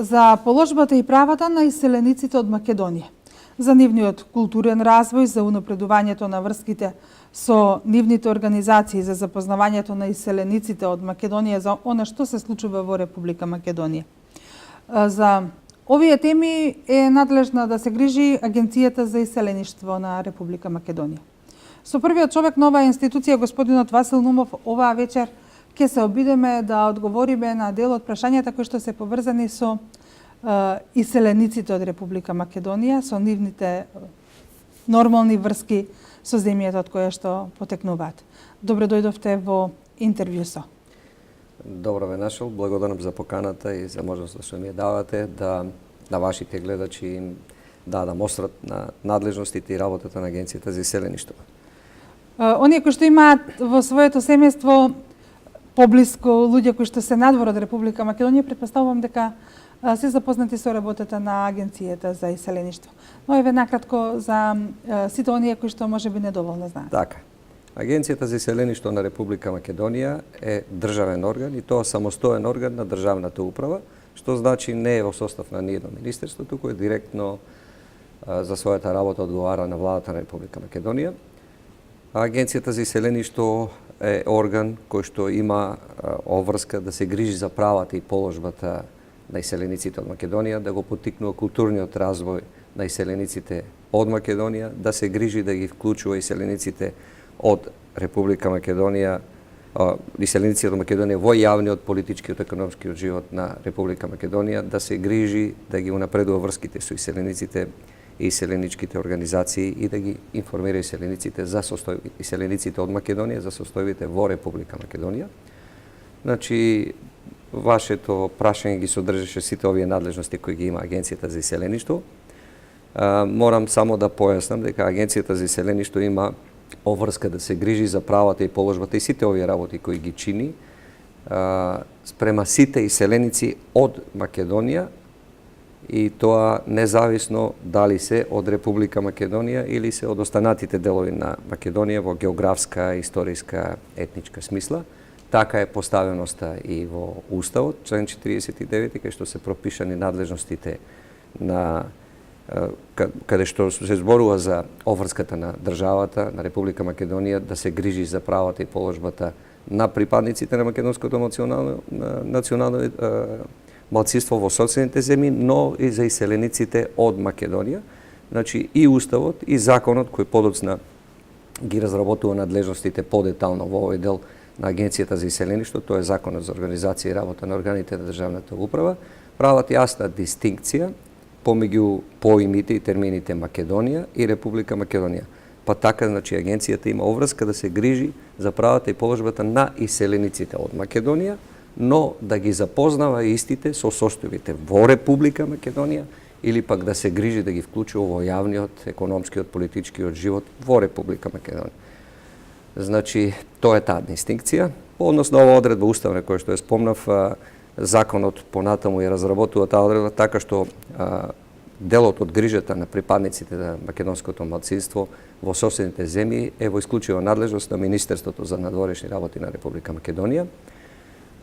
за положбата и правата на иселениците од Македонија, за нивниот културен развој, за унапредувањето на врските со нивните организации, за запознавањето на иселениците од Македонија, за она што се случува во Република Македонија. За овие теми е надлежна да се грижи Агенцијата за иселеништво на Република Македонија. Со првиот човек на оваа институција, господинот Васил Нумов, оваа вечер ќе се обидеме да одговориме на дел од прашањата кои што се поврзани со иселениците од Република Македонија, со нивните нормални врски со земјата од која што потекнуваат. Добре дојдовте во интервју со. Добро ве нашол, благодарам за поканата и за можноста што ми ја давате да на вашите гледачи им дадам острат на надлежностите и работата на Агенцијата за иселеништво. Оние кои што имаат во своето семејство поблиску луѓе кои што се надвор од Република Македонија, претпоставувам дека се запознати со работата на Агенцијата за иселеништво. Но еве накратко за сите оние кои што можеби недоволно знаат. Така. Агенцијата за иселеништво на Република Македонија е државен орган и тоа самостоен орган на државната управа, што значи не е во состав на ниедно министерство, туку е директно за својата работа одговара на владата на Република Македонија. Агенцијата за иселеништво е орган кој што има обврска да се грижи за правата и положбата на иселениците од Македонија, да го поттикнува културниот развој на иселениците од Македонија, да се грижи да ги вклучува иселениците од Република Македонија, иселениците од Македонија во јавниот, политичкиот, економскиот живот на Република Македонија, да се грижи да ги унапредува врските со иселениците и иселеничките организации и да ги информира иселениците за иселениците од Македонија за состојбите во Република Македонија. Значи, вашето прашање ги содржеше сите овие надлежности кои ги има Агенцијата за иселеништво. Морам само да појаснам дека Агенцијата за иселеништво има обврска да се грижи за правата и положбата и сите овие работи кои ги чини спрема сите иселеници од Македонија, и тоа независно дали се од Република Македонија или се од останатите делови на Македонија во географска, историска, етничка смисла. Така е поставеноста и во Уставот, член 49, кај што се пропишани надлежностите на каде што се зборува за обврската на државата, на Република Македонија, да се грижи за правата и положбата на припадниците на македонското национално малцинство во соседните земји, но и за иселениците од Македонија. Значи и Уставот и законот кој подоцна ги разработува надлежностите подетално во овој дел на Агенцијата за иселеништво, тоа е Законот за организација и работа на органите на државната управа, прават јасна дистинкција помеѓу поимите и термините Македонија и Република Македонија. Па така, значи, агенцијата има обврска да се грижи за правата и положбата на иселениците од Македонија, но да ги запознава истите со состојбите во Република Македонија или пак да се грижи да ги вклучува во јавниот, економскиот, политичкиот живот во Република Македонија. Значи, тоа е таа дистинкција. Односно, ова одредба уставна која што ја спомнав, законот понатаму ја разработува таа одредба така што делот од грижата на припадниците на македонското малцинство во соседните земји е во исклучива надлежност на Министерството за надворешни работи на Република Македонија.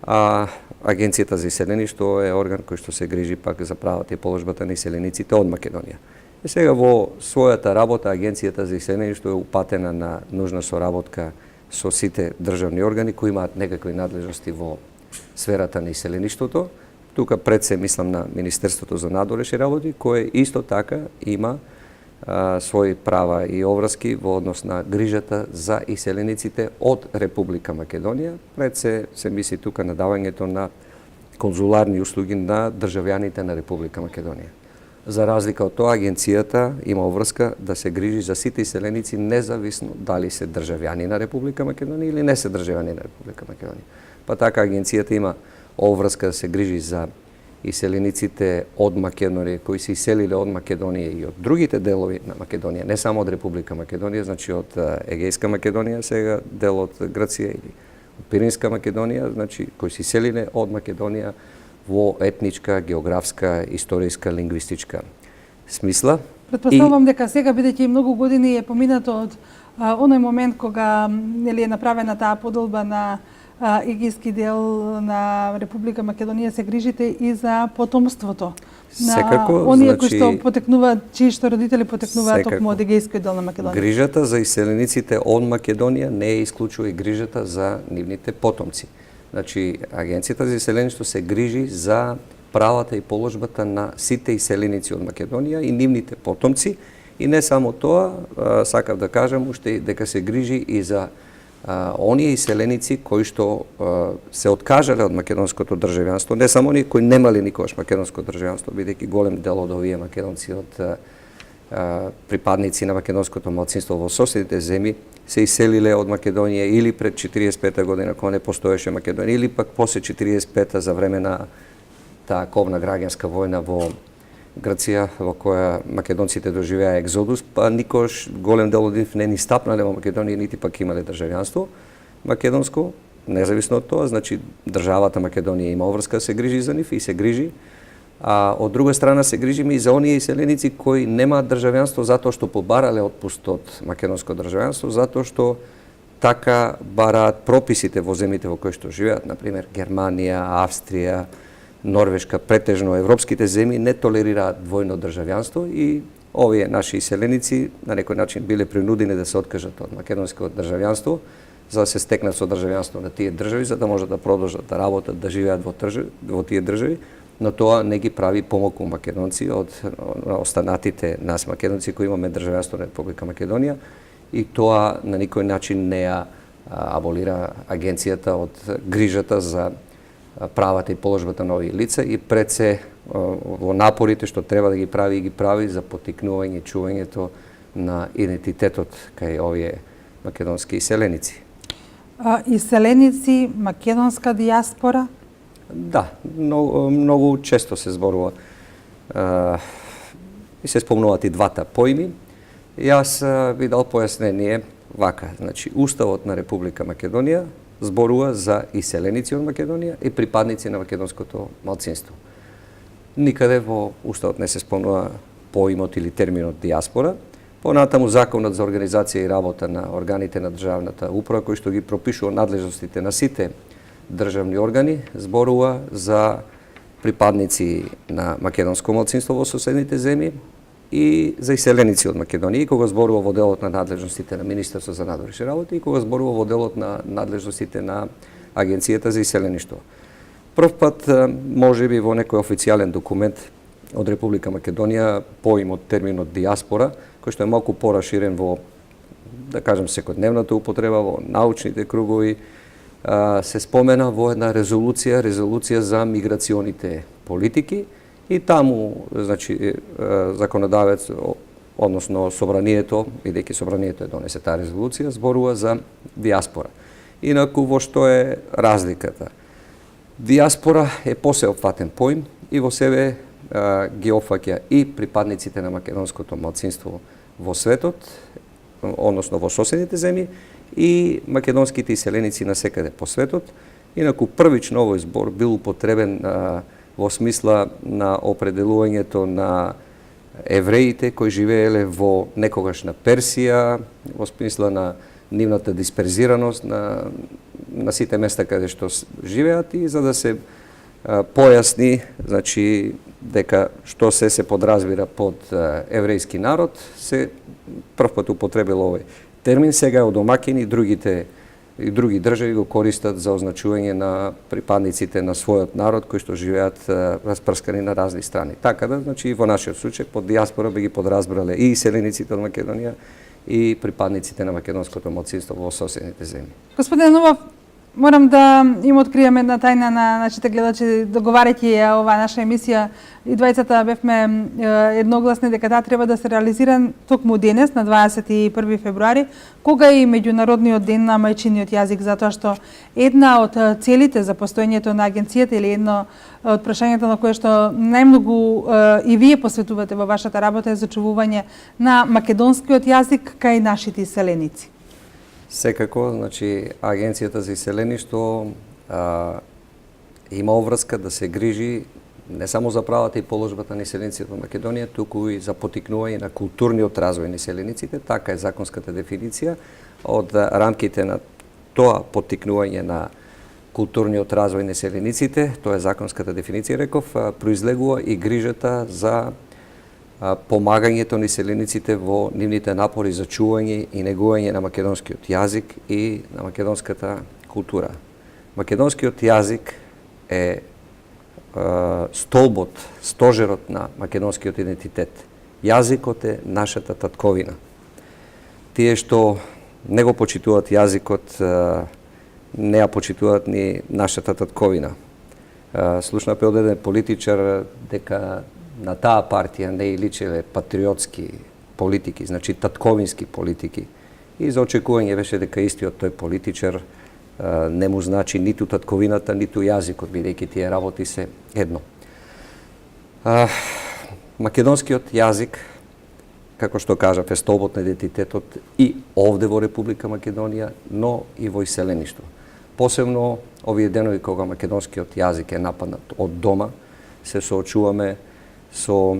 А Агенцијата за иселеништво е орган кој што се грижи пак за правата и положбата на иселениците од Македонија. И сега во својата работа Агенцијата за иселеништво е упатена на нужна соработка со сите државни органи кои имаат некакви надлежности во сферата на иселеништвото. Тука пред се мислам на Министерството за надворешни работи, кое исто така има своји права и обврски во однос на грижата за иселениците од Република Македонија. Пред се мисли тука на давањето на конзуларни услуги на државјаните на Република Македонија. За разлика од тоа, агенцијата има обврска да се грижи за сите иселеници независно дали се државјани на Република Македонија или не се државјани на Република Македонија. Па така агенцијата има обврска да се грижи за иселениците од Македонија кои се иселиле од Македонија и од другите делови на Македонија, не само од Република Македонија, значи од Егејска Македонија, сега дел од Грција или од Пиринска Македонија, значи кои се иселиле од Македонија во етничка, географска, историска, лингвистичка смисла. Претпоставувам дека сега, бидејќи многу години е поминато од оној момент кога нели е направена таа поделба на егијски дел на Република Македонија се грижите и за потомството на Секако, оние кои значи, што потекнуваат, чии што родители потекнуваат секако. токму од егејскиот дел на Македонија. Грижата за иселениците од Македонија не е исклучува и грижата за нивните потомци. Значи, Агенцијата за иселеништво се грижи за правата и положбата на сите иселеници од Македонија и нивните потомци. И не само тоа, сакав да кажам уште дека се грижи и за оние иселеници кои што се откажале од македонското државјанство, не само оние кои немале никогаш македонско државјанство, бидејќи голем дел од овие македонци од припадници на македонското малцинство во соседните земји се иселиле од Македонија или пред 45-та година кога не постоеше Македонија, или пак после 45-та за време на таа ковна граѓанска војна во Грција, во која македонците доживеа екзодус, па никош голем дел од нив не ни стапнале во Македонија, нити пак имале државјанство македонско. Независно од тоа, значи државата Македонија има обврска да се грижи за нив и се грижи. А од друга страна се грижиме и за оние иселеници кои немаат државјанство затоа што побарале отпуст од македонско државјанство, затоа што така бараат прописите во земјите во кои што живеат, например Германија, Австрија, Норвешка, претежно европските земји не толерираат двојно државјанство и овие наши иселеници на некој начин биле принудени да се откажат од македонското државјанство за да се стекнат со државјанство на тие држави, за да можат да продолжат да работат, да живеат во тие држави, но тоа не ги прави помалку македонци од останатите нас македонци кои имаме државјанство на Република Македонија и тоа на никој начин не ја аболира агенцијата од грижата за правата и положбата на овие лица и пред се во напорите што треба да ги прави за потикнување и чувањето на идентитетот кај овие македонски иселеници. Иселеници, македонска дијаспора? Да, многу често се зборува и се спомнуваат и двата поими. Јас би дал појаснение вака, значи Уставот на Република Македонија зборува за иселеници од Македонија и припадници на македонското малцинство. Никаде во Уставот не се спомнува поимот или терминот дијаспора. Понатаму Законот за организација и работа на органите на државната управа, кој што ги пропишува надлежностите на сите државни органи, зборува за припадници на македонско малцинство во соседните земји и за иселеници од Македонија, и кога зборува во делот на надлежностите на Министерство за надворешни работи и кога зборува во делот на надлежностите на Агенцијата за иселеништво. Прв пат, можеби во некој официјален документ од Република Македонија, поимот терминот дијаспора, кој што е малку пораширен во, да кажем, секојдневната употреба, во научните кругови, се спомена во една резолуција за миграционите политики и таму, значи, законодавец, односно собранието, бидејќи собранието донесе таа резолуција, зборува за дијаспора. Инаку, во што е разликата? Дијаспора е посеопфатен поим и во себе ги опфаќа и припадниците на македонското малцинство во светот, односно во соседните земји, и македонските иселеници на секаде по светот. Инаку првично овој збор бил употребен во смисла на определувањето на евреите кои живееле во некогашна Персија, во смисла на нивната дисперзираност на сите места каде што живеат и за да се појасни, значи, дека што се подразбира под еврејски народ, се првпат употребил овој термин, сега одомакини и други држави го користат за означување на припадниците на својот народ кои што живеат распрскани на разни страни. Така да, значи, во нашиот случај под дијаспора би ги подразбрале и иселениците од Македонија и припадниците на македонското малцинство во соседните земји. Господин Новов, морам да им откријам една тајна на нашите гледачи, договарајќи ја оваа наша емисија. И двајцата бевме едногласни дека таа треба да се реализира токму денес, на 21 февруари, кога е и Меѓународниот ден на мајчиниот јазик, затоа што една од целите за постоењето на агенцијата или едно од прашањата на кое што најмногу и вие посветувате во вашата работа е зачувување на македонскиот јазик кај нашите иселеници. Секако, значи, Агенцијата за иселеништво има обврска да се грижи не само за правата и положбата на иселениците во Македонија, туку и за потикнување на културниот развој на иселениците, така е законската дефиниција. Од рамките на тоа потикнување на културниот развој на селениците, тоа е законската дефиниција, реков, произлегува и грижата за помагањето на селениците во нивните напори за чување и негување на македонскиот јазик и на македонската култура. Македонскиот јазик е столбот, стожерот на македонскиот идентитет. Јазикот е нашата татковина. Тие што не го почитуваат јазикот, не ја почитуваат ни нашата татковина. Слушнавме од еден политичар дека на таа партија не и личеле патриотски политики, значи татковински политики. И за очекување беше дека истиот тој политичар не му значи ниту татковината, ниту јазикот, бидејќи тие работи се едно. Македонскиот јазик, како што кажав, е столбот на идентитетот и овде во Република Македонија, но и во иселеништво. Посебно овие денови кога македонскиот јазик е нападнат од дома, се соочуваме со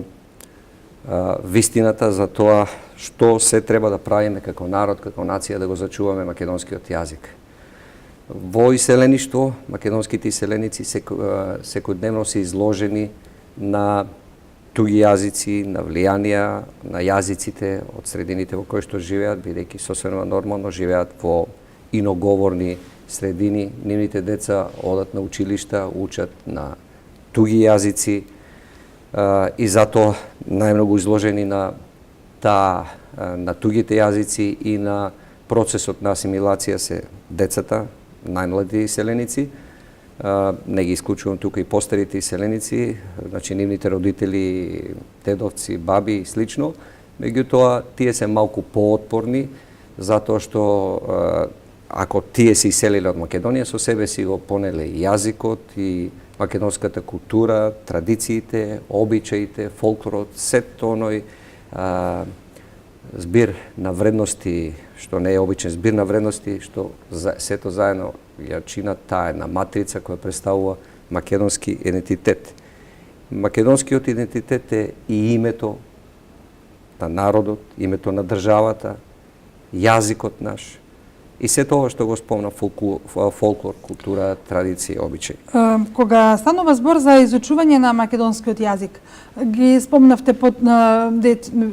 вистината за тоа што се треба да правиме како народ, како нација да го зачуваме македонскиот јазик. Во иселеништво, македонските иселеници секојдневно се изложени на туги јазици, на влијанија на јазиците од средините во кои што живеат, бидејќи сосема нормално живеат во иноговорни средини. Нивните деца одат на училишта, учат на туги јазици и затоа најмногу изложени на тугите јазици и на процесот на асимилација се децата, најмлади иселеници. Не ги исклучувам тука и постарите иселеници, значи нивните родители, дедовци, баби и слично. Меѓутоа, тие се малку поотпорни, затоа што ако тие се иселиле од Македонија, со себе си го понеле и јазикот, и македонската култура, традициите, обичаите, фолклорот, сето оној збир на вредности, што не е обичен збир на вредности, што сето заедно ја чинат таа една матрица која представува македонски идентитет. Македонскиот идентитет е и името на народот, името на државата, јазикот наш и сето ова што го спомна фолклор, култура, традиција, обичаи. Кога станува збор за изучување на македонскиот јазик, ги спомнавте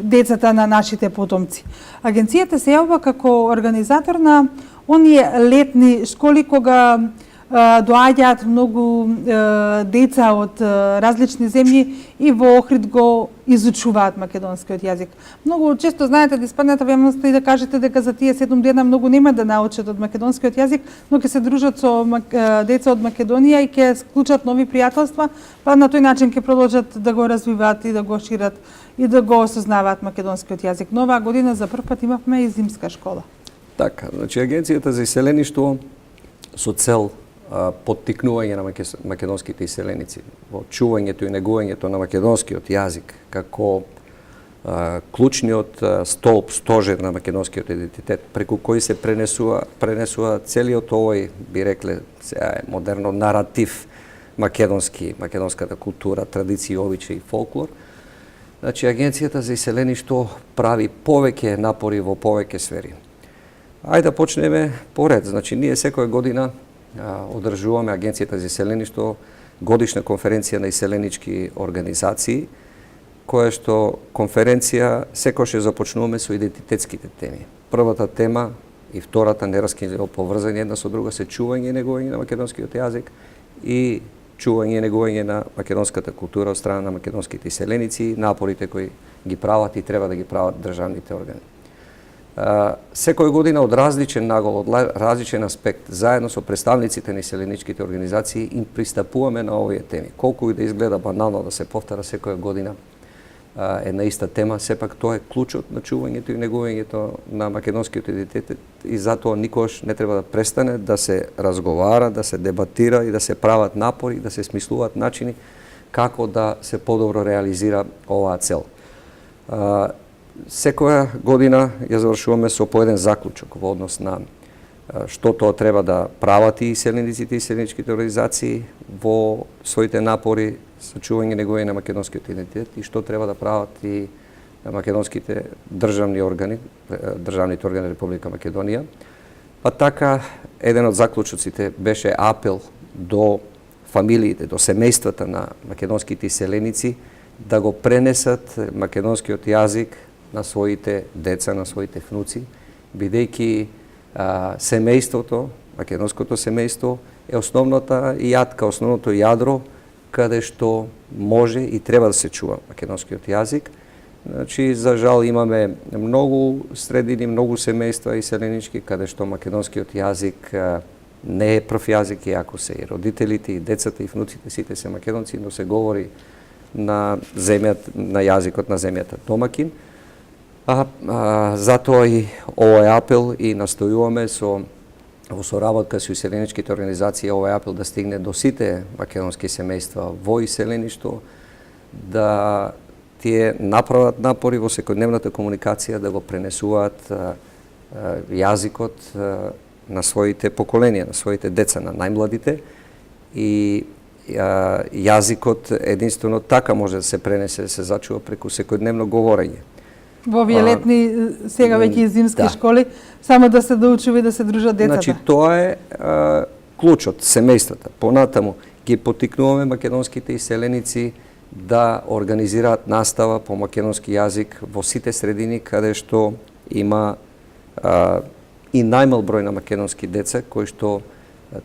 децата на нашите потомци. Агенцијата се јавува како организатор на оние летни школи кога доаѓаат многу деца од различни земји и во Охрид го изучуваат македонскиот јазик. Многу често знаете да испаднете во јавноста и да кажете дека за тие 7 дена многу нема да научат од македонскиот јазик, но ќе се дружат со деца од Македонија и ќе склучат нови пријателства, па на тој начин ќе продолжат да го развиваат и да го шират и да го осознаваат македонскиот јазик. Но оваа година за прв пат имавме и зимска школа. Така, значи Агенцијата за иселеништво со цел поттикнување на македонските иселеници во чувањето и негувањето на македонскиот јазик како клучниот столб, стожер на македонскиот идентитет, преку кој се пренесува целиот овој, би рекле, модерно наратив македонски, македонската култура, традиција, обичаи и фолклор. Значи Агенцијата за иселеништво прави повеќе напори во повеќе сфери. Ајде да почнеме поред. Значи ние секоја година одржуваме Агенцијата за иселеништво годишна конференција на иселенички организации, која што конференција секогаш започнуваме со идентитетските теми. Првата тема и втората нераскинливо поврзани една со друга се чување и негување на македонскиот јазик и чување и негување на македонската култура од страна на македонските иселеници, напорите кои ги прават и треба да ги прават државните органи. Секоја година од различен нагол, од различен аспект, заедно со представниците на иселеничките организации им пристапуваме на овие теми. Колку и да изгледа банално да се повтара секоја година една иста тема, сепак тоа е клучот на чувањето и негувањето на македонскиот идентитет и затоа никогаш не треба да престане да се разговара, да се дебатира и да се прават напори, да се смислуваат начини како да се подобро реализира оваа цел. Секоја година ја завршуваме со по еден заклучок во однос на што тоа треба да прават и иселениците и иселеничките организации во своите напори за чување и негување на македонскиот идентитет и што треба да прават и македонските државни органи, државните органи на Република Македонија Па така, еден од заклучоците беше апел до фамилиите, до семејствата на македонските иселеници да го пренесат македонскиот јазик на своите деца, на своите внуци, бидејќи семејството, македонското семејство е основната јатка, основното јадро каде што може и треба да се чува македонскиот јазик. Значи, за жал имаме многу средини, многу семејства иселенички каде што македонскиот јазик не е прв јазик, иако се и родителите, и децата, и внуците, сите се македонци, но се говори на земјата, на јазикот на земјата домакин. Затоа и овој апел и настојуваме во соработка со иселеничките организации овој апел да стигне до сите македонски семејства во иселеништо, да тие направат напори во секојдневната комуникација да го пренесуваат јазикот на своите поколенија, на своите деца, на најмладите, и јазикот единствено така може да се пренесе, да се зачува преку секојдневно говорење. Во овие летни, сега веќе и зимски школи, само да се доучува и да се дружат децата. Значи, тоа е клучот, семејствата. Понатаму ги поттикнуваме македонските иселеници да организираат настава по македонски јазик во сите средини каде што има и најмал број на македонски деца кои што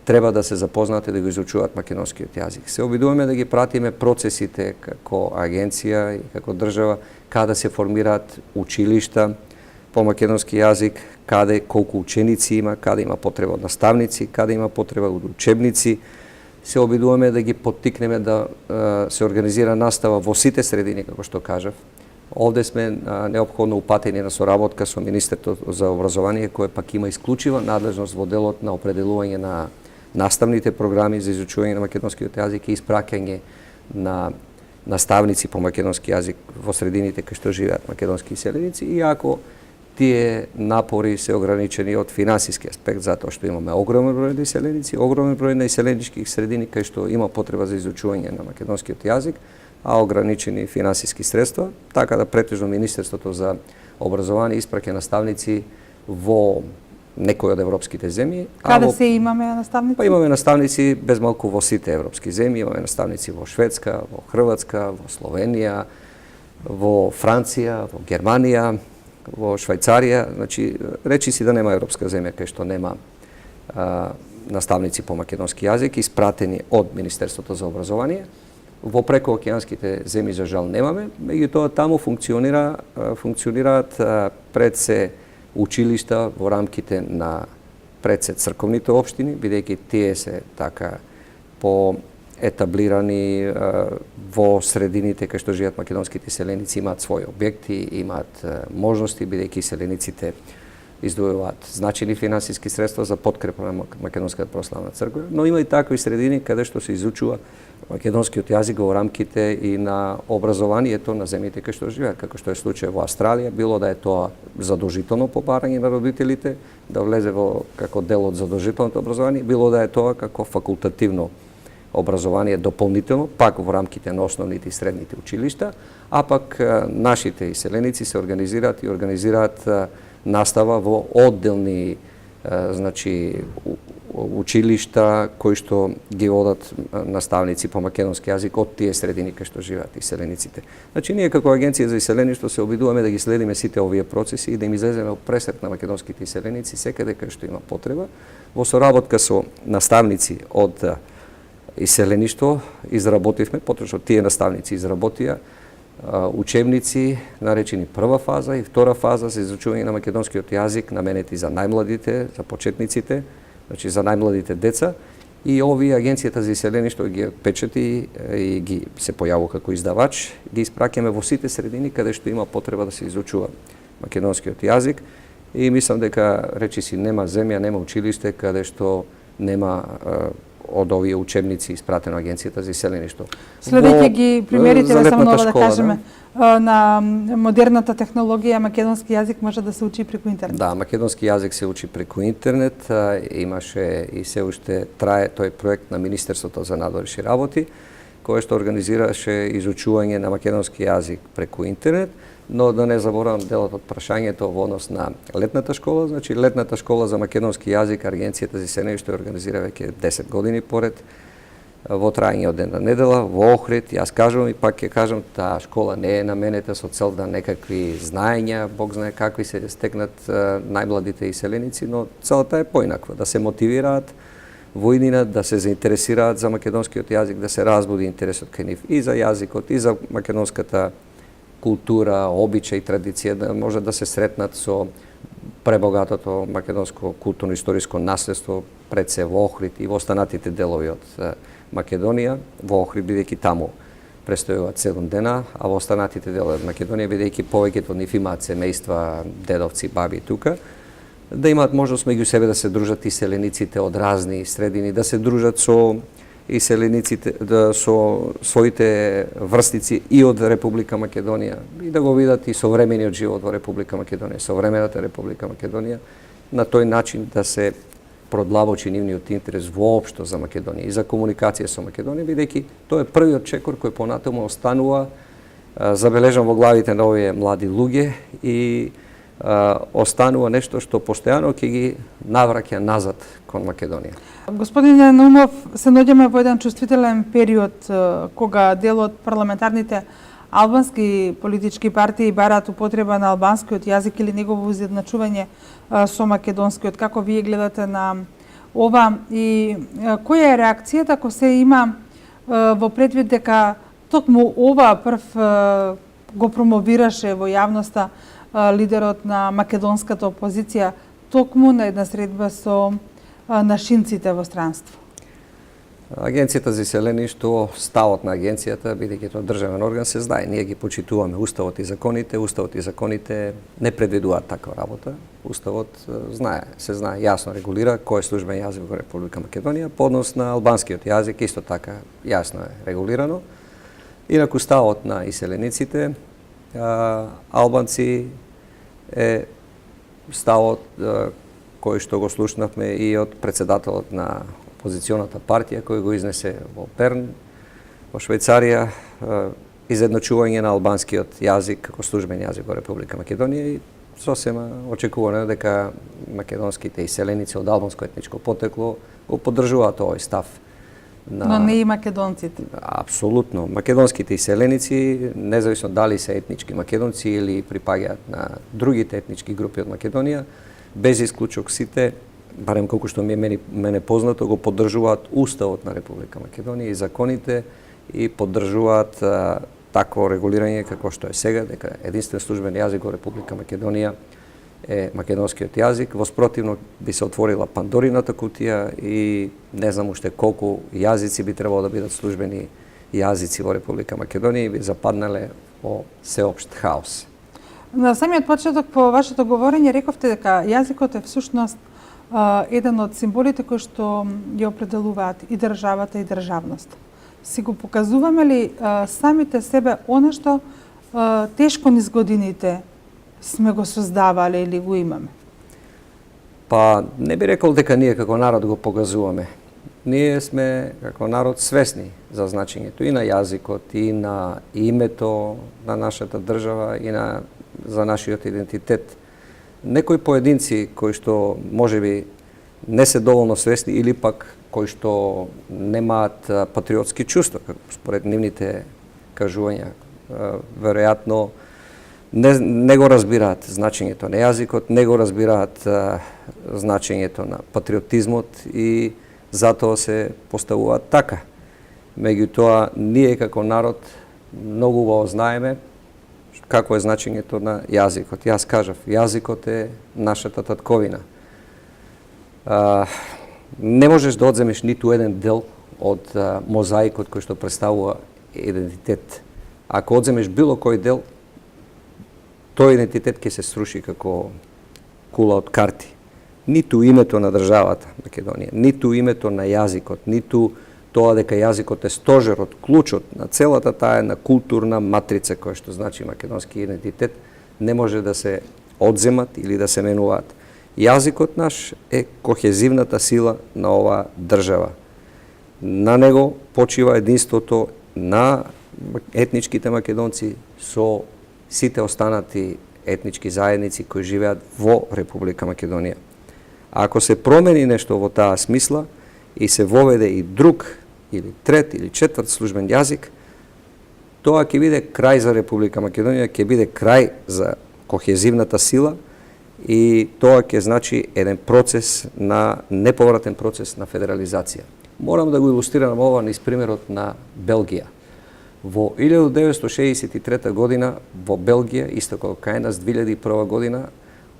треба да се запознаат и да го изучуваат македонскиот јазик. Се обидуваме да ги пратиме процесите како агенција и како држава, каде се формираат училишта по македонски јазик, каде колку ученици има, каде има потреба од наставници, каде има потреба од учебници. Се обидуваме да ги поттикнеме да се организира настава во сите средини, како што кажав. Овде сме неопходно упатени на соработка со Министерството за образование, кое пак има исклучива надлежност во делот на определување на наставните програми за изучување на македонскиот јазик и испраќање на наставници по македонски јазик во средините кај што живеат македонски иселеници, иако тие напори се ограничени од финансиски аспект, затоа што имаме огромен број на иселеници, огромен број на иселенички средини кај што има потреба за изучување на македонскиот јазик, а ограничени финансиски средства, така да претежно Министерството за образование испраќа наставници во некои од европските земји. Каде се имаме наставници? Па имаме наставници без малку во сите европски земји, имаме наставници во Шведска, во Хрватска, во Словенија, во Франција, во Германија, во Швајцарија. Значи, речи си да нема европска земја кај што нема наставници по македонски јазик испратени од Министерството за образование. Во прекоокеанските земји за жал немаме, меѓутоа таму функционираат пред се училишта во рамките на пред се црковните општини, бидејќи тие се така по етаблирани во средините кај што живеат македонските иселеници, имаат своји објекти, имаат можности, бидејќи иселениците издвојуваат значени финансиски средства за подкрепа на Македонската православна црква, но има и такви средини каде што се изучува македонскиот јазик во рамките и на образованието на земјите кај што живеат, како што е случај во Австралија, било да е тоа задолжително побарање на родителите, да влезе во како дел од задолжителното образование, било да е тоа како факултативно образование дополнително, пак во рамките на основните и средните училишта, а пак нашите иселеници се организираат настава во одделни значи училишта кои што ги водат наставници по македонски јазик од тие средини кај што живеат иселениците. Значи ние како агенција за иселеништво се обидуваме да ги следиме сите овие процеси и да им излеземе во пресрет на македонските иселеници секаде кај што има потреба. Во соработка со наставници од иселеништво изработивме, поточно тие наставници изработија учебници наречени прва фаза и втора фаза за изучување на македонскиот јазик наменети за најмладите, за почетниците, значи за најмладите деца, и овие агенцијата за иселеништво ги печати и ги се појавува како издавач, ги испраќаме во сите средини каде што има потреба да се изучува македонскиот јазик, и мислам дека речиси нема земја, нема училиште каде што нема од овие учебници испратено агенцијата за иселеништво. Следејќи ги примерите, само нова да кажеме, на модерната технологија, македонски јазик може да се учи преку интернет. Да, македонски јазик се учи преку интернет, имаше и се уште трае тој проект на Министерството за надворешни работи, кој што организираше изучување на македонски јазик преку интернет, но да не заборавам делот од прашањето во однос на летната школа. Значи, летната школа за македонски јазик Агенцијата за иселеништво организира веќе 10 години поред, во трајање од ден на недела, во Охрид. Јас кажувам и пак ќе кажам, таа школа не е наменета со цел да некакви знаења, Бог знае какви се стекнат најмладите иселеници, но целата е поинаква, да се мотивираат во иднина, да се заинтересираат за македонскиот јазик, да се разбуди интересот кај нив и за јазикот, и за македонската култура, обичај, традиција, да може да се сретнат со пребогатото македонско културно-историско наследство пред се во Охрид и во останатите делови од Македонија. Во Охрид, бидејќи таму престојуваат 7 дена, а во останатите делови од Македонија, бидејќи повеќето од нив имаат семејства, дедовци, баби тука, да имаат можност меѓу себе да се дружат иселениците од разни средини, да се дружат со иселениците, со своите врстници и од Република Македонија и да го видат и современиот живот во Република Македонија, современата Република Македонија, на тој начин да се продлабочи нивниот интерес воопшто за Македонија и за комуникација со Македонија, бидејќи тоа е првиот чекор кој понатаму останува забележан во главите на овие млади луѓе и останува нешто што постојано ќе ги навраќа назад кон Македонија. Господине Наумов, се наоѓаме во еден чувствителен период кога дел од парламентарните албански политички партии бараат употреба на албанскиот јазик или негово изедначување со македонскиот. Како вие гледате на ова и која е реакцијата ако се има во предвид дека токму ова прв го промовираше во јавноста лидерот на македонската опозиција токму на една средба со нашинците во странство? Агенцијата за иселеништво, ставот на агенцијата, бидејќи тоа државен орган, се знае. Ние ги почитуваме уставот и законите. Уставот и законите не предвидуваат таква работа. Уставот се знае, јасно регулира кој е службен јазик во Република Македонија. По однос на албанскиот јазик исто така јасно е регулирано. Инаку ставот на иселениците, албанци е ставот кој што го слушнавме и од председателот на опозиционата партија кој го изнесе во Перн, во Швајцарија, изедначување на албанскиот јазик како службен јазик во Република Македонија и сосема очекувано дека македонските иселеници од албанско етничко потекло го поддржуваат овој став. Но не и македонците. Апсолутно. Македонските иселеници, независно дали се етнички македонци или припаѓаат на другите етнички групи од Македонија, без исклучок сите, барем колку што мене познато, го поддржуваат Уставот на Република Македонија и законите и поддржуваат такво регулирање како што е сега, дека единствен службен јазик во Република Македонија е македонскиот јазик. Во спротивно би се отворила Пандорината кутија и не знам уште колку јазици би требало да бидат службени јазици во Република Македонија и би западнале во сеопшт хаос. На самиот почеток по вашето говорење рековте дека јазикот е всушност еден од символите кои што ги определуваат и државата и државност. Си го показуваме ли самите себе она што тешко низ годините сме го создавале или го имаме? Па не би рекол дека ние како народ го показуваме. Ние сме како народ свесни за значењето и на јазикот, и на името на нашата држава, и за нашиот идентитет. Некои поединци кои што можеби не се доволно свесни или пак кои што немаат патриотски чувства, според нивните кажувања, веројатно не го разбираат значењето на јазикот, не го разбираат значењето на патриотизмот и затоа се поставуваат така. Меѓутоа, ние како народ многу убаво знаеме какво е значењето на јазикот. Јас кажав, јазикот е нашата татковина. Не можеш да одземеш ниту еден дел од мозаикот кој што представува идентитет. Ако одземеш било кој дел, тој идентитет ќе се сруши како кула од карти. Ниту името на државата Македонија, ниту името на јазикот, ниту тоа дека јазикот е стожерот, клучот на целата таа една културна матрица која што значи македонски идентитет, не може да се одземат или да се менуваат. Јазикот наш е кохезивната сила на оваа држава. На него почива единството на етничките македонци со сите останати етнички заедници кои живеат во Република Македонија. А ако се промени нешто во таа смисла и се воведе и друг или трет или четврт службен јазик, тоа ќе биде крај за Република Македонија, ќе биде крај за кохезивната сила и тоа ќе значи еден процес на неповратен процес на федерализација. Морам да го илустрирам ова низ примерот на Белгија. Во 1963 година во Белгија, исто како кај нас 2001 година,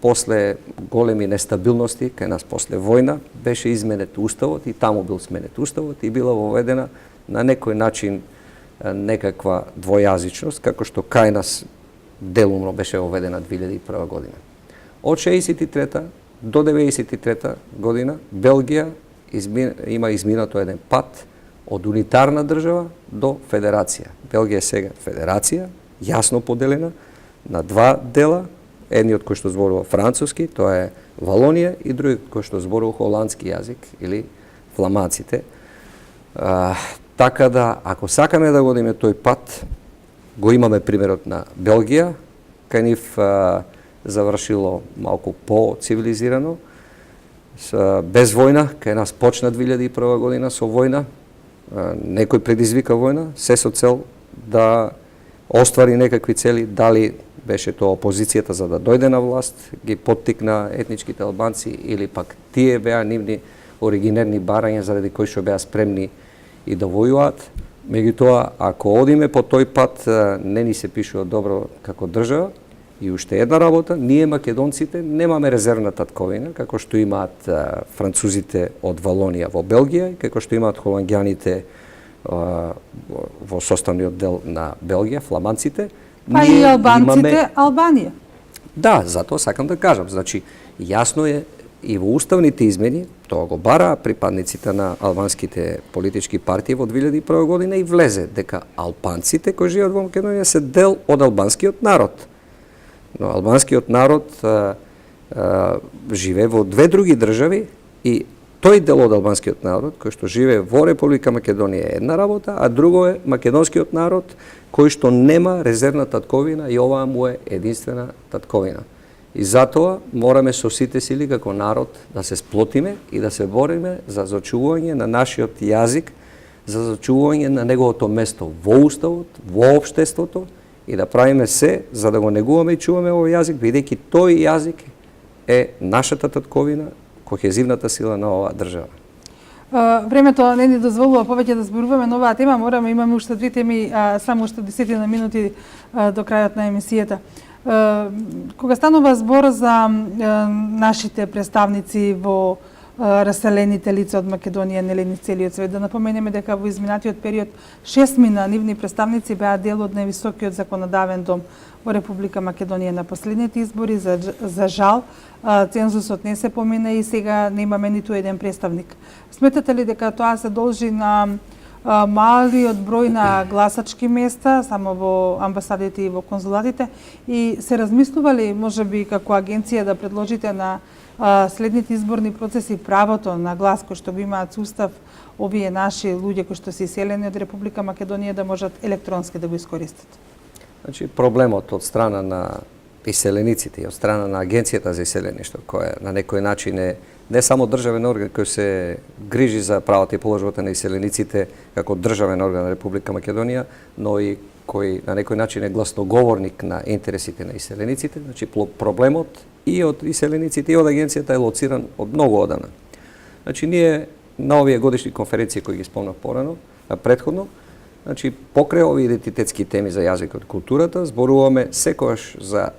после големи нестабилности, кај нас после војна, беше изменет уставот и таму бил сменет уставот и била воведена на некој начин некаква двојазичност, како што кај нас делумно беше воведена 2001 година. Од 63 до 93 година Белгија има изминато еден пат од унитарна држава до федерација. Белгија е сега федерација, јасно поделена на два дела, едниот кој што зборува француски, тоа е Валонија, и другиот кој што зборува холандски јазик или фламандците. Така да, ако сакаме да годиме тој пат, го имаме примерот на Белгија, кај нив завршило малку по-цивилизирано, без војна, кај нас почна 2001 година со војна, некој предизвика војна, се со цел да оствари некакви цели, дали беше тоа опозицијата за да дојде на власт, ги поттикна етничките албанци, или пак тие беа нивни оригинерни барања заради кои што беа спремни и да војуваат. Меѓутоа, ако одиме по тој пат, не ни се пишува добро како држава. И уште една работа, ние македонците немаме резервна татковина, како што имаат французите од Валонија во Белгија, како што имаат холандјаните во составниот дел на Белгија, фламандците. Па и албанците, Албанија. Да, затоа сакам да кажам. Значи, јасно е и во уставните измени, тоа го бара припадниците на албанските политички партии во 2001 година и влезе дека албанците кои живеат во Македонија се дел од албанскиот народ. Но албанскиот народ живее во две други држави и тој дел од албанскиот народ кој што живее во Република Македонија е една работа, а друго е македонскиот народ кој што нема резервна татковина и оваа му е единствена татковина. И затоа мораме со сите сили како народ да се сплотиме и да се бориме за зачувување на нашиот јазик, за зачувување на неговото место во уставот, во општеството, и да правиме се за да го негуваме и чуваме овој јазик, бидејќи тој јазик е нашата татковина, кохезивната сила на оваа држава. Времето не ни дозволува повеќе да зборуваме на оваа тема, имаме уште две теми, само уште 10 минути до крајот на емисијата. Кога станува збор за нашите представници во раселените лица од Македонија, нели низ целиот свет, да напоменеме дека во изминатиот период 6 нивни представници беа дел од највисокиот законодавен дом во Република Македонија на последните избори. За жал, цензусот не се помина и сега немаме ниту еден представник. Сметате ли дека тоа се должи на малиот број на гласачки места само во амбасадите и во конзулатите, и се размислува ли можеби како агенција да предложите на следните изборни процеси правото на глас кој што го имаат сустав овие наши луѓе кои што се иселени од Република Македонија да можат електронски да го искористат? Значи, проблемот од страна на иселениците и од страна на Агенцијата за иселеништво, која на некој начин е не само државен орган кој се грижи за правата и положбата на иселениците како државен орган на Република Македонија, но и кој на некој начин е гласноговорник на интересите на иселениците. Значи, проблемот и од иселениците и од агенцијата е лоциран од многу одамна. Значи, ние на овие годишни конференции кои ги спомнав порано, претходно, значи, покрај овие идентитетски теми за јазикот и културата, зборуваме секогаш за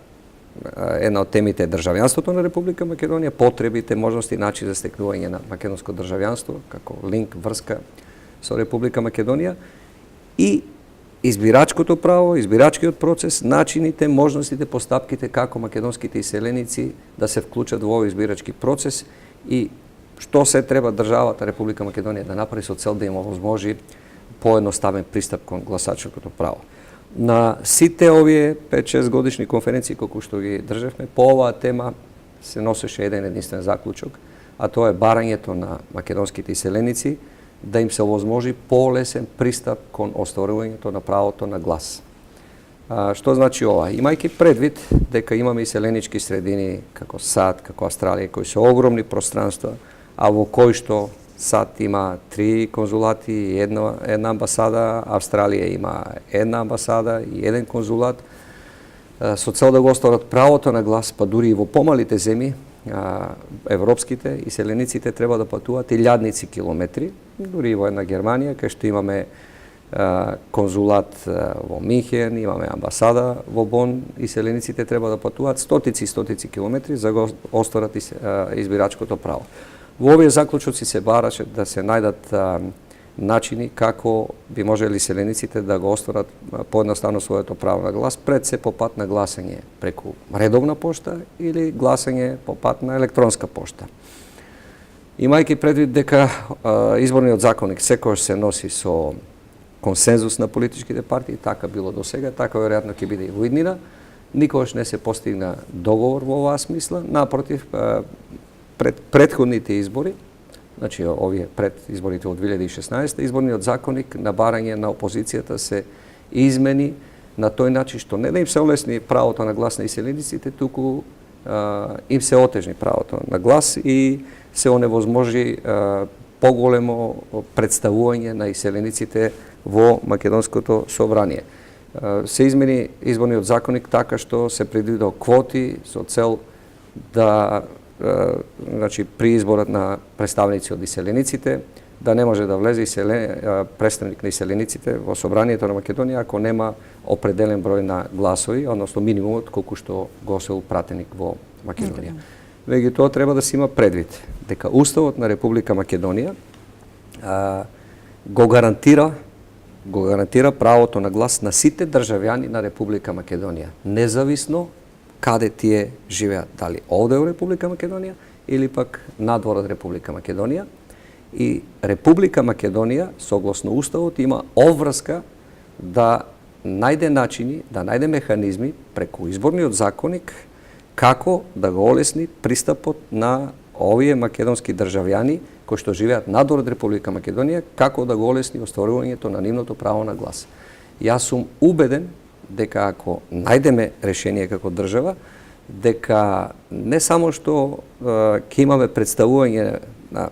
една од темите е државјанството на Република Македонија, потребите, можности, начини за стекнување на македонско државјанство, како линк, врска со Република Македонија, и избирачкото право, избирачкиот процес, начините, можностите, постапките како македонските иселеници да се вклучат во овој избирачки процес и што се треба државата Република Македонија да направи со цел да им овозможи поедноставен пристап кон гласачкото право. На сите овие 5-6 годишни конференции колку што ги држевме, по оваа тема се носеше еден единствен заклучок, а тоа е барањето на македонските иселеници да им се овозможи полесен пристап кон остварувањето на правото на глас. Што значи ова? Имајќи предвид дека имаме иселенички средини како САД, како Австралија, кои се огромни пространства, а во кои што САД има 3 конзулати и една амбасада, Австралија има една амбасада и еден конзулат, со цел да го остварат правото на глас, па дури и во помалите земји, европските, иселениците треба да патуваат илјадници километри, дури и во една Германија, кај што имаме конзулат во Минхен, имаме амбасада во Бон, иселениците треба да патуваат стотици и стотици километри за да го остварат избирачкото право. Во овие заклучоци се бараше да се најдат начини како би можели иселениците да го остварат поедноставно своето право на глас, пред се по пат на гласање преку редовна пошта или гласање по пат на електронска пошта. Имајќи предвид дека изборниот законник секогаш се носи со консензус на политичките партии, така било до сега, така веројатно ќе биде и во иднина, никогаш не се постигна договор во оваа смисла, напротив, пред претходните избори, значи овие пред изборите од 2016, изборниот законник на барање на опозицијата се измени на тој начин што не да им се олесни правото на глас на иселениците, туку им се отежни правото на глас и се оневозможи поголемо представување на иселениците во Македонското собрание. Се измени изборниот законник така што се предвидел квоти со цел да значи при изборот на представници од иселениците да не може да влезе представник на иселениците во собранието на Македонија ако нема определен број на гласови, односно минимумот колку што го освоил пратеник во Македонија. Меѓутоа треба да се има предвид дека Уставот на Република Македонија го гарантира правото на глас на сите државјани на Република Македонија, независно каде тие живеат, дали овде во Република Македонија или пак надвор од Република Македонија. И Република Македонија, согласно Уставот, има обврска да најде начини, да најде механизми преку изборниот законник како да го олесни пристапот на овие македонски државјани кои што живеат надвор од Република Македонија, како да го олесни остварувањето на нивното право на глас. Јас сум убеден дека ако најдеме решение како држава, дека не само што ќе имаме представување на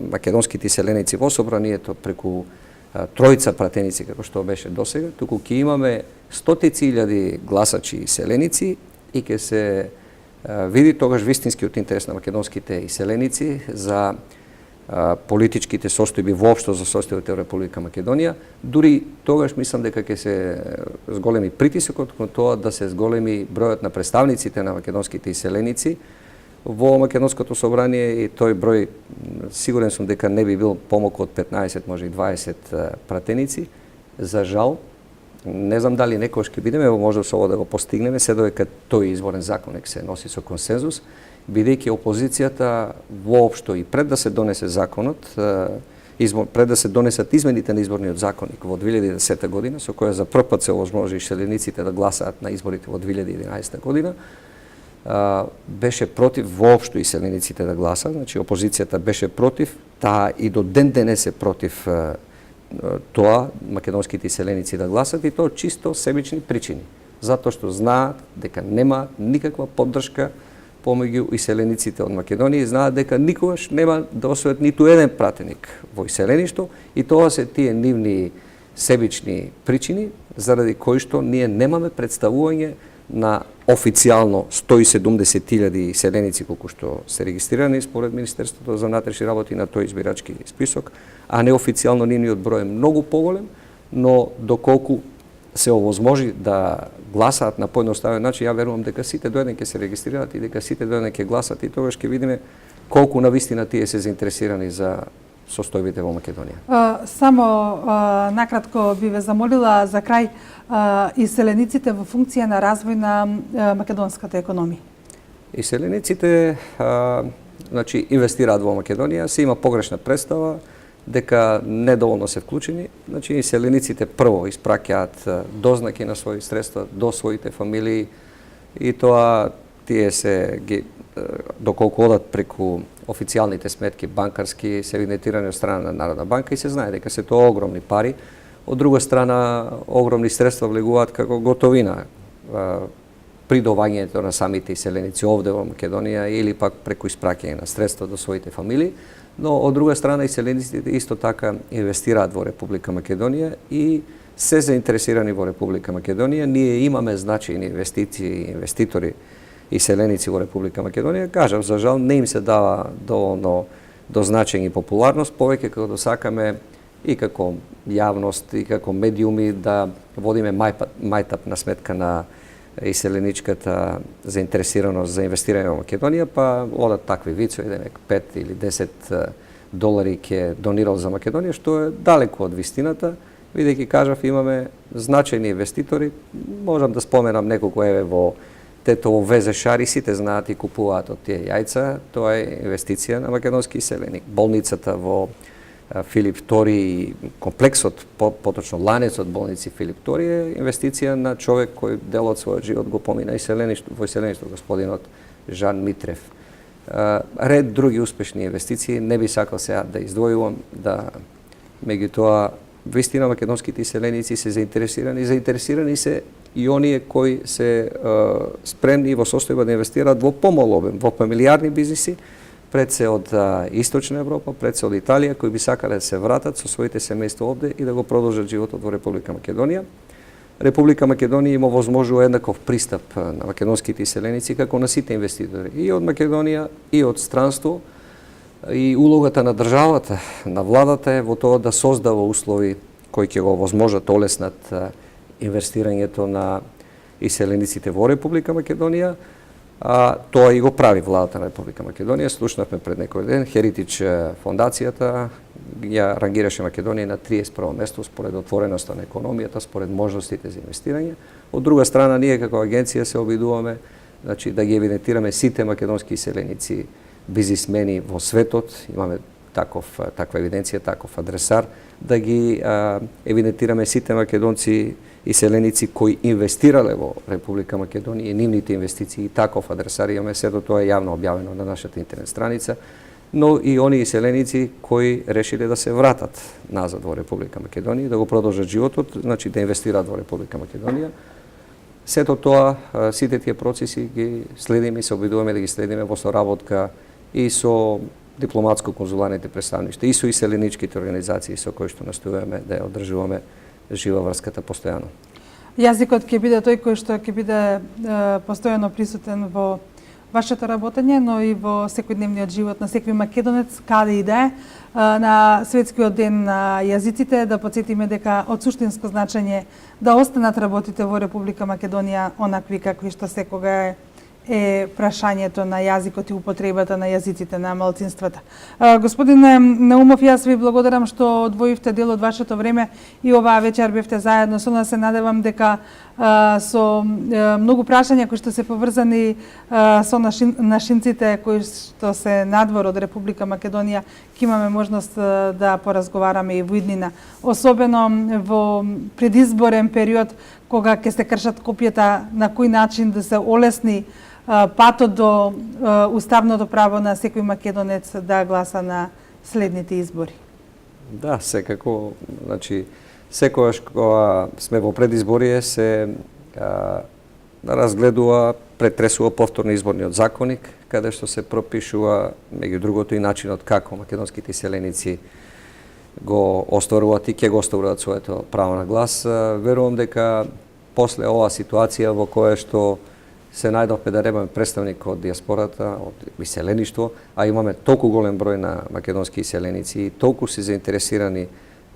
македонските иселеници во собранието преку тројца пратеници како што беше досега, туку ќе имаме стотици илјади гласачи иселеници и ќе се види тогаш вистинскиот интерес на македонските иселеници за политичките состојби воопшто за состојбата во Република Македонија. Дури тогаш мислам дека ќе се зголеми притисокот кон тоа да се зголеми бројот на представниците на македонските иселеници во Македонското собрание и тој број сигурен сум дека не би бил помалку од 15, може и 20 пратеници. За жал, не знам дали некојаш ќе бидеме во можност ово да го постигнеме, се додека тој изборен законник се носи со консензус, бидејќи опозицијата воопшто и пред да се донесе законот, пред да се донесат измените на изборниот законник во 2010 година, со која за прв пат се овозможи иселениците да гласаат на изборите во 2011 година, беше против воопшто иселениците да гласаат, значи опозицијата беше против, таа и до ден денес е против тоа македонските иселеници да гласат и тоа чисто себични причини, затоа што знаат дека нема никаква поддршка помеѓу иселениците од Македонија и знаат дека никогаш нема да освојат ниту еден пратеник во иселеништо и тоа се тие нивни себични причини заради кои што ние немаме представување на официјално 170.000 иселеници колку што се регистрирани според Министерството за внатрешни работи на тој избирачки список, а неофицијално нивниот број е многу поголем, но доколку се овозможи да гласаат на поедноставен начин, ја верувам дека сите доеден ќе се регистрираат и дека сите доеден ќе гласат и тогаш ќе видиме колку навистина тие се заинтересирани за состојбите во Македонија. Само накратко би ве замолила за крај иселениците во функција на развој на македонската економија. Иселениците значи инвестираат во Македонија, се има погрешна представа дека недоволно се вклучени. Значи иселениците прво испраќаат дознаки на своји средства до своите фамилии и тоа тие се доколку одат преку официјалните сметки банкарски се евидентирани од страна на Народна банка и се знае дека се тоа огромни пари Од друга страна, огромни средства влегуваат како готовина при доваѓањето на самите иселеници овде во Македонија или пак преку испраќање на средства до своите фамилии, но од друга страна иселениците исто така инвестираат во Република Македонија и се заинтересирани во Република Македонија. Ние имаме значајни инвестиции и инвеститори иселеници во Република Македонија. Кажав, за жал не им се дава доволно до значење и популарност, повеќе како да сакаме и како јавност и како медиуми да водиме мајтап на сметка на иселеничката заинтересираност за инвестирање во Македонија, па одат такви вицови, дека 5 или 10 долари ќе донирал за Македонија, што е далеку од вистината. Бидејќи кажав, имаме значајни инвеститори, можам да споменам неколку, еве во тето во ВЗШ, сите знаат и купуваат од тие јајца, тоа е инвестиција на македонски иселеник. Болницата во Филип II и комплексот, поточно ланецот болници Филип II е инвестиција на човек кој дел од својот живот го помина во иселеништво, господинот Жан Митрев. Ред други успешни инвестиции, не би сакал сега да издвојувам, меѓутоа вистина македонските иселеници се заинтересирани се и оние кои се спремни во состојба да инвестираат во помал обем, во фамилиарни бизниси, пред се од Источна Европа, пред се од Италија, кои би сакале да се вратат со своите семејства овде и да го продолжат животот во Република Македонија. Република Македонија има возможува еднаков пристап на македонските иселеници како на сите инвеститори и од Македонија и од странство. И улогата на државата, на владата е во тоа да создава услови кои ќе го возможат олеснат инвестирањето на иселениците во Република Македонија. Тоа и го прави владата на Република Македонија. Слушнавме пред некој ден, Херитич фондацијата ја рангираше Македонија на 31 место според отвореноста на економијата, според можностите за инвестирање. Од друга страна, ние како агенција се обидуваме да ги евидентираме сите македонски иселеници, бизнисмени во светот, имаме таква евиденција, таков адресар, да ги евидентираме сите македонци иселеници кои инвестирале во Република Македонија и нивните инвестиции, и таков адресар имаме, сето тоа е јавно објавено на нашата интернет страница, но и они иселеници кои решиле да се вратат назад во Република Македонија, да го продолжат животот, значи да инвестираат во Република Македонија. Сето тоа, сите тие процеси ги следиме и се обидуваме да ги следиме во соработка и со дипломатско-конзуларните представништва, и со иселеничките организации со кои што настојуваме да ја одржуваме жива врската постојано. Јазикот ќе биде тој кој што ќе биде постојано присутен во вашето работење, но и во секојдневниот живот на секој македонец, каде и да е. На Светскиот ден на јазиците да потсетиме дека од суштинско значење да останат работите во Република Македонија онакви какви што секога е прашањето на јазикот и употребата на јазиците на малцинствата. Господине Наумов, јас ви благодарам што одвоивте дел од вашето време и оваа вечер бевте заедно со нас. Се надевам дека со многу прашања кои што се поврзани со нашинците кои што се надвор од Република Македонија, ќе имаме можност да поразговараме и во иднина. Особено во предизборен период, кога ќе се кршат копијата на кој начин да се олесни патот до уставното право на секој македонец да гласа на следните избори. Да, секако, значи секогаш кога сме во предизборие се разгледува, претресува повторно изборниот законник, каде што се пропишува меѓу другото и начинот како македонските иселеници го остваруваат и ќе го остваруваат своето право на глас. Верувам дека после оваа ситуација во која што се најдовме да немаме представник од диаспората, од иселеништво, а имаме толку голем број на македонски иселеници и толку се заинтересирани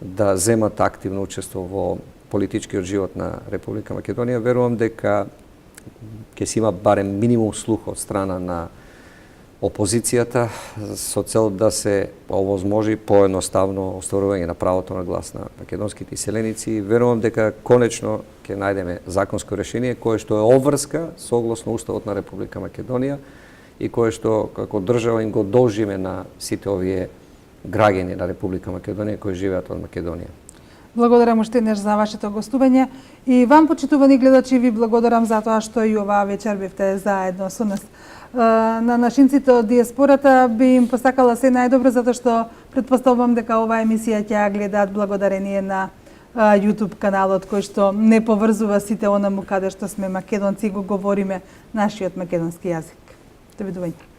да земат активно учество во политичкиот живот на Република Македонија, верувам дека ќе се има барем минимум слух од страна на опозицијата со цел да се овозможи поедноставно остварување на правото на глас на македонските иселеници. Верувам дека конечно ќе најдеме законско решение кое што е обврска согласно Уставот на Република Македонија и кое што како држава им го должиме на сите овие граѓани на Република Македонија кои живеат од Македонија. Благодарам уште еднаш за вашето гостување и вам, почитувани гледачи, ви благодарам за тоа што и оваа вечер бевте заедно со нас. На нашинците од диаспората би им посакала се најдобро, затоа што предпоставувам дека оваа емисија ќе ја гледаат благодарение на YouTube каналот кој што не поврзува сите онаму каде што сме македонци и го говориме нашиот македонски јазик. Довидување.